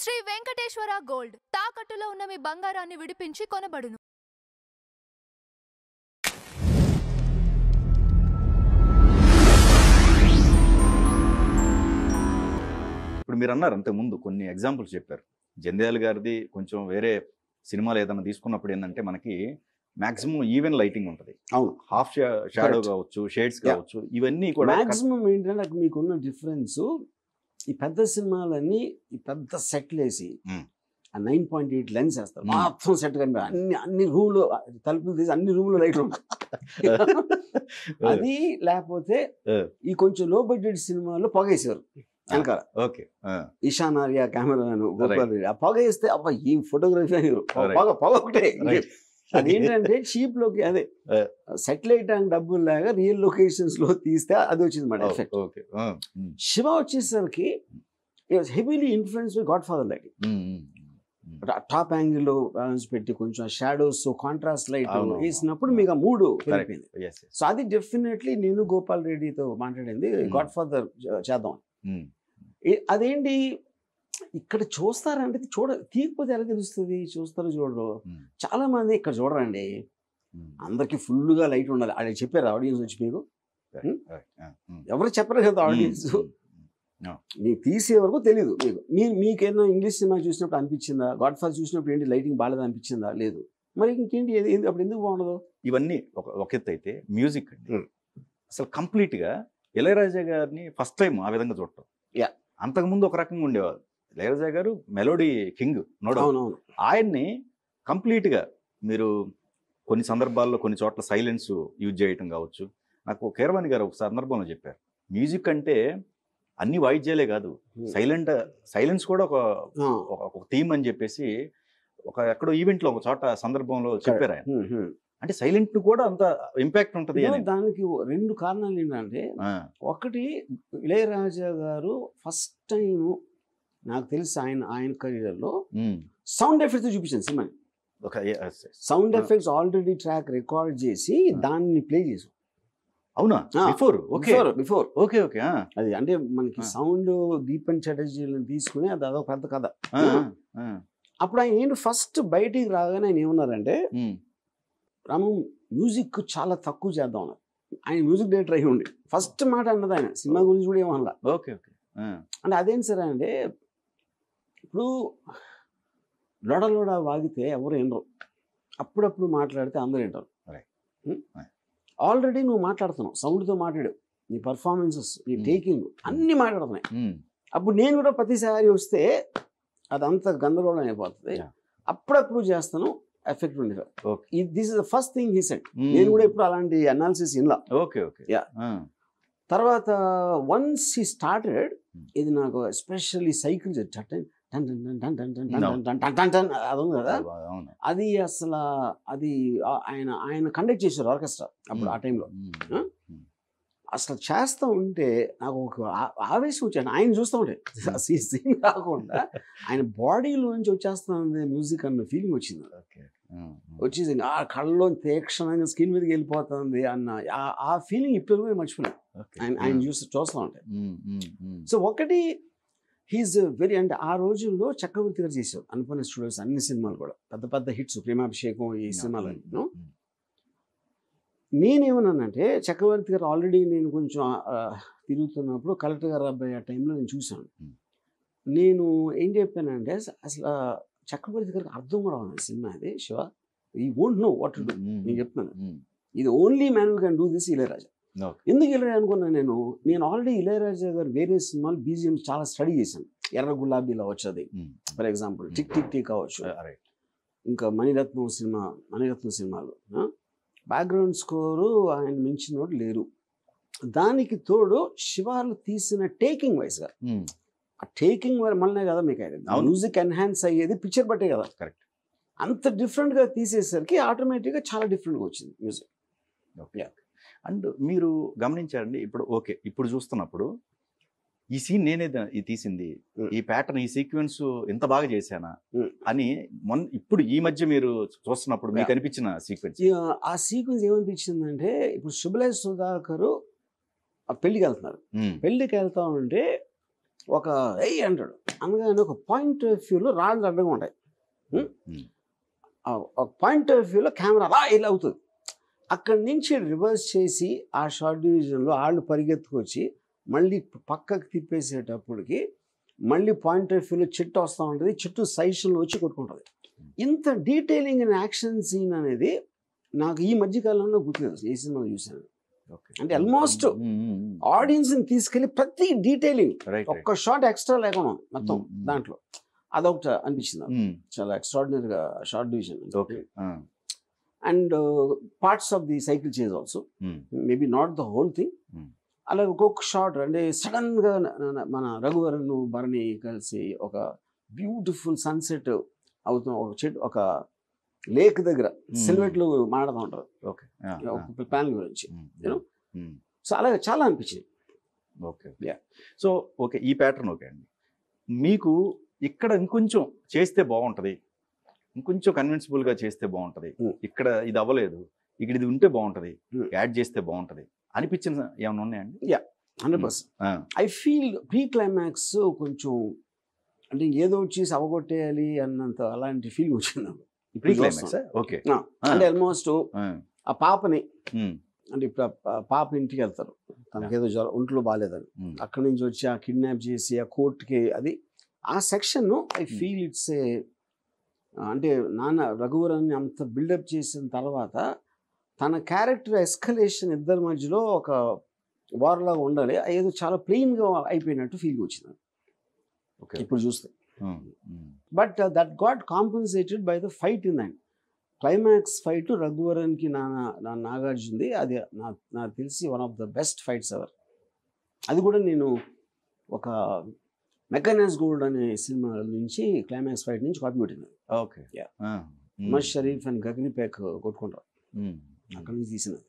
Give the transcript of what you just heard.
Shri Venkateswara gold తాకట్టులో ఉన్న మీ బంగారాన్ని విడిపించి కొనబడును. ఇప్పుడు మీరు అన్నారు అంతకు ముందు కొన్ని ఎగ్జాంపుల్స్ చెప్పారు. జంధ్యాల గారిది కొంచెం వేరే సినిమాలు ఏదైనా తీసుకున్నప్పుడు ఏంటంటే మనకి మాక్సిమం ఈవెన్ లైటింగ్ ఉంటుంది. అవును, హాఫ్ షాడో కావచ్చు, షేడ్స్ కావచ్చు, ఇవన్నీ కూడా మాక్సిమం ఏంటంటే మీకున్న డిఫరెన్స్ ఈ పెద్ద సినిమాలన్నీ ఈ పెద్ద సెట్లు వేసి ఆ 9.8 లెన్స్ వేస్తారు, మొత్తం సెట్ కనిపి అన్ని రూమ్లో తలుపులు తీసి అన్ని రూమ్లో లైట్లు ఉంటాయి. అది లేకపోతే ఈ కొంచెం లో బడ్జెట్ సినిమాల్లో పొగేసారు వెనకాల. ఓకే, ఈశాన్ ఆర్య కెమెరామెన్ గోపాల్ రెడ్డి ఆ పొగ వేస్తే అబ్బా ఈ ఫోటోగ్రఫీ అని పొగ ఒకటే. అదేంటంటే చీప్ లోకి అదే సెటిలైట్ అండ్ డబ్బులు లాగా రియల్ లొకేషన్స్ లో తీస్తే అది వచ్చింది మాట ఎఫెక్ట్. శివ వచ్చేసరికి heavily influence by God father lighting. Top angle లో బ్యాలెన్స్ పెట్టి కొంచెం షాడోస్ కాంట్రాస్ట్ లైట్ వేసినప్పుడు మీకు ఆ మూడు పెరిగిపోయింది. సో అది డెఫినెట్లీ నేను గోపాల్ రెడ్డితో మాట్లాడింది గాడ్ ఫాదర్ చేద్దాం. అదేంటి ఇక్కడ చూస్తారంటే తీయకపోతే ఎలా తెలుస్తుంది? చూస్తారో చూడరు. చాలా మంది ఇక్కడ చూడరండి, అందరికి ఫుల్ గా లైట్ ఉండాలి అది చెప్పారు ఆడియన్స్ వచ్చి. మీకు ఎవరు చెప్పరు కదా ఆడియన్స్, మీకు తీసే వరకు తెలియదు. మీకేమో ఇంగ్లీష్ సినిమా చూసినప్పుడు అనిపించిందా? గాడ్ ఫాదర్ చూసినప్పుడు ఏంటి లైటింగ్ బాగాలేదు అనిపించిందా? లేదు. మరి ఇంకేంటి అప్పుడు ఎందుకు బాగుండదు? ఇవన్నీ ఒక ఎత్తు అయితే మ్యూజిక్ అండి అసలు కంప్లీట్ గా ఇళయరాజా గారిని ఫస్ట్ టైం ఆ విధంగా చూడటం. అంతకుముందు ఒక రకంగా ఉండేవారు. ఇళయరాజా గారు మెలోడీ కింగ్ నోడౌట్. ఆయన్ని కంప్లీట్ గా మీరు కొన్ని సందర్భాల్లో కొన్ని చోట్ల సైలెన్స్ యూజ్ చేయటం కావచ్చు. నాకు కీరవాణి గారు ఒక సందర్భంలో చెప్పారు, మ్యూజిక్ అంటే అన్ని వాయిద్యాలే కాదు, సైలెన్స్ కూడా ఒక థీమ్ అని చెప్పేసి ఎక్కడో ఈవెంట్ లో ఒక చోట సందర్భంలో చెప్పారు ఆయన. అంటే సైలెంట్ కూడా అంత ఇంపాక్ట్ ఉంటుంది. దానికి రెండు కారణాలు ఏంటంటే, ఒకటి ఇళయరాజా గారు ఫస్ట్ టైం నాకు తెలిసి ఆయన కెరీర్ లో సౌండ్ ఎఫెక్ట్స్ చూపించాను సినిమాని. Sound effects already track record చేసి దాన్ని ప్లే చేసాం. అవునా? Before okay okay. అది అంటే మనకి సౌండ్ దీపన్ చటర్జీని తీసుకుని అది అదొక పెద్ద కథ. అప్పుడు ఆయన ఏంటి ఫస్ట్ బయటికి రాగానే ఆయన ఏమన్నారంటే, రాము మ్యూజిక్ చాలా తక్కువ చేద్దాం అన్నారు. ఆయన మ్యూజిక్ డైరెక్టర్ అయి ఉండి ఫస్ట్ మాట అన్నది ఆయన, సినిమా గురించి కూడా ఏమన్నా. Okay okay. అంటే అదేంటి సరే అంటే, ఇప్పుడు లోడ వాగితే ఎవరు వినరు, అప్పుడప్పుడు మాట్లాడితే అందరూ వింటారు. ఆల్రెడీ నువ్వు మాట్లాడుతున్నావు, సౌండ్తో మాట్లాడావు, నీ పర్ఫార్మెన్సెస్, నీ టేకింగ్ అన్నీ మాట్లాడుతున్నాయి. అప్పుడు నేను కూడా ప్రతిసారి వస్తే అదంతా గందరగోళం అయిపోతుంది. అప్పుడప్పుడు చేస్తాను, ఎఫెక్ట్ ఉండేది. This is the first thing he said. నేను కూడా ఇప్పుడు అలాంటి అనాలిసిస్ ఇన్లా. Okay okay. తర్వాత వన్స్ హీ స్టార్టెడ్, ఇది నాకు ఎస్పెషల్లీ సైకిల్ అది ఉంది కదా, అది అసలు అది ఆయన కండక్ట్ చేశారు ఆర్కెస్ట్రా అప్పుడు ఆ టైంలో. అసలు చేస్తూ ఉంటే నాకు ఒక ఆవేశం వచ్చాను. ఆయన చూస్తూ ఉంటే సీన్ కాకుండా ఆయన బాడీలోంచి వచ్చేస్తుంది మ్యూజిక్ అన్న ఫీలింగ్ వచ్చింది. వచ్చేసి ఆ కళ్ళలో తీక్షణంగా స్కిన్ మీదకి వెళ్ళిపోతుంది అన్న ఆ ఫీలింగ్ ఇప్పుడు మర్చిపోయాను ఆయన చూస్తూ ఉంటే. సో ఒకటి హీఈస్ వెరీ, అంటే ఆ రోజుల్లో చక్రవర్తి గారు చేశారు అనుపన్న స్టూడియోస్ అన్ని సినిమాలు కూడా పెద్ద పెద్ద హిట్స్, ప్రేమాభిషేకం, ఈ సినిమాలు. నేనేమన్నానంటే, చక్రవర్తి గారు ఆల్రెడీ నేను కొంచెం తిరుగుతున్నప్పుడు కలెక్టర్ గారు అబ్బాయి ఆ టైంలో నేను చూశాను. నేను ఏం చెప్పానంటే, అసలు చక్రవర్తి గారికి అర్థం కూడా ఉంది సినిమా అది శివ, ఈ won't know what to do. నేను చెప్తున్నాను, ఇది only man who can do this Ilaiyaraaja. ఎందుకు ఇళయరాజా అనుకున్నాను నేను ఆల్రెడీ ఇళయరాజా గారు వేరే సినిమాలు బీజిఎం చాలా స్టడీ చేశాను. ఎర్ర గులాబీలో వచ్చేది for example, tick tick tick అవచ్చు, ఇంకా మణిరత్నం సినిమాలు బ్యాక్గ్రౌండ్ స్కోరు ఆయన మించిన లేరు. దానికి తోడు శివాలు తీసిన టేకింగ్ వైస్గా, ఆ టేకింగ్ మళ్ళీ కదా మీకు మ్యూజిక్ ఎన్హాన్స్ అయ్యేది పిక్చర్ బట్టే కదా. కరెక్ట్. అంత డిఫరెంట్గా తీసేసరికి ఆటోమేటిక్గా చాలా డిఫరెంట్గా వచ్చింది మ్యూజిక్. ఓకే. అండ్ మీరు గమనించారండి, ఇప్పుడు చూస్తున్నప్పుడు ఈ సీన్ నేనే తీసింది, ఈ ప్యాటర్న్, ఈ సీక్వెన్స్ ఎంత బాగా చేశానా అని ఇప్పుడు ఈ మధ్య మీరు చూస్తున్నప్పుడు మీకు అనిపించిన సీక్వెన్స్? ఆ సీక్వెన్స్ ఏమనిపించిందంటే, ఇప్పుడు శుభలేష్ సుధాకర్ పెళ్లికి వెళ్తున్నారు, పెళ్లికి వెళ్తా ఉంటే ఒక అంటాడు అనగానే ఒక పాయింట్ ఆఫ్ వ్యూలో రాళ్ళు అడ్డంగా ఉంటాయి. ఒక పాయింట్ ఆఫ్ వ్యూలో కెమెరా అలా ఇలా అవుతుంది. అక్కడి నుంచి రివర్స్ చేసి ఆ షార్ట్ డివిజన్లో వాళ్ళు పరిగెత్తుకొచ్చి మళ్ళీ పక్కకు తిప్పేసేటప్పటికి మళ్ళీ పాయింట్ ఆఫ్ వ్యూలో చెట్టు వస్తూ ఉంటుంది, చెట్టు సైషన్లో వచ్చి కొట్టుకుంటుంది. ఇంత డీటెయిలింగ్ అండ్ యాక్షన్ సీన్ అనేది నాకు ఈ మధ్యకాలంలో గుర్తులేదు, ఏ సినిమా చూశాను. అంటే ఆల్మోస్ట్ ఆడియన్స్ని తీసుకెళ్ళి ప్రతి డీటెయిలింగ్ ఒక్క షార్ట్ ఎక్స్ట్రా లేకుండా మొత్తం దాంట్లో అదొకటి అనిపించింది చాలా ఎక్స్ట్రాడినరీగా shot division. And parts of the cycle chase also, maybe not the whole thing. అలాగే ఒక్కొక్క షార్ట్ అంటే సడన్గా మన రఘువరన్ భరణి కలిసి ఒక బ్యూటిఫుల్ సన్సెట్ అవుతున్న ఒక చెట్టు ఒక లేక్ దగ్గర సిల్వెట్లు మాట్లాడుతూ ఉంటారు ఒక ప్లాన్ గురించి. సో అలాగే చాలా అనిపించింది. సో ఓకే, ఈ ప్యాటర్న్ ఓకే అండి. మీకు ఇక్కడ ఇంకొంచెం చేస్తే బాగుంటుంది, ఇంకొంచెం కన్విన్సిబుల్గా చేస్తే బాగుంటుంది, ఇక్కడ ఇది అవ్వలేదు, ఇక్కడ ఇది ఉంటే బాగుంటుంది, యాడ్ చేస్తే బాగుంటుంది అనిపించిన ఏమైనా ఉన్నాయండి? 100%. ఐ ఫీల్ ప్రీ క్లైమాక్స్ కొంచెం అంటే ఏదో చేసి అవగొట్టేయాలి అన్నంత అలాంటి ఫీల్ వచ్చింది నాకు. Pre climax okay. అంటే ఆల్మోస్ట్ ఆ పాపని అంటే ఇప్పుడు పాప ఇంటికి వెళ్తారు, తనకి ఏదో ఒంట్లో బాగాలేదని, అక్కడి నుంచి వచ్చి ఆ కిడ్నాప్ చేసి ఆ కోర్టుకి అది ఆ section I feel it's a అంటే నాన్న రఘువరన్ని అంత బిల్డప్ చేసిన తర్వాత తన క్యారెక్టర్ ఎస్కలేషన్ ఇద్దరి మధ్యలో ఒక వార్లాగా ఉండాలి, ఏదో చాలా ప్లెయిన్గా అయిపోయినట్టు ఫీల్ వచ్చింది ఇప్పుడు చూస్తే. But that got compensated by the fight in దాంట్ క్లైమాక్స్ ఫైట్ రఘువరన్కి నాగార్జునది అది నాకు తెలిసి one of the best fights ever. అది కూడా నేను ఒక మెకానైజ్ గోల్డ్ అనే సినిమా నుంచి క్లైమాక్స్ ఫైట్ నుంచి కాపీ పెట్టినాను. ఓకే. ఉమర్ షరీఫ్ అండ్ గగని పేక్ కొట్టుకుంటారు, అక్కడి నుంచి తీసినది.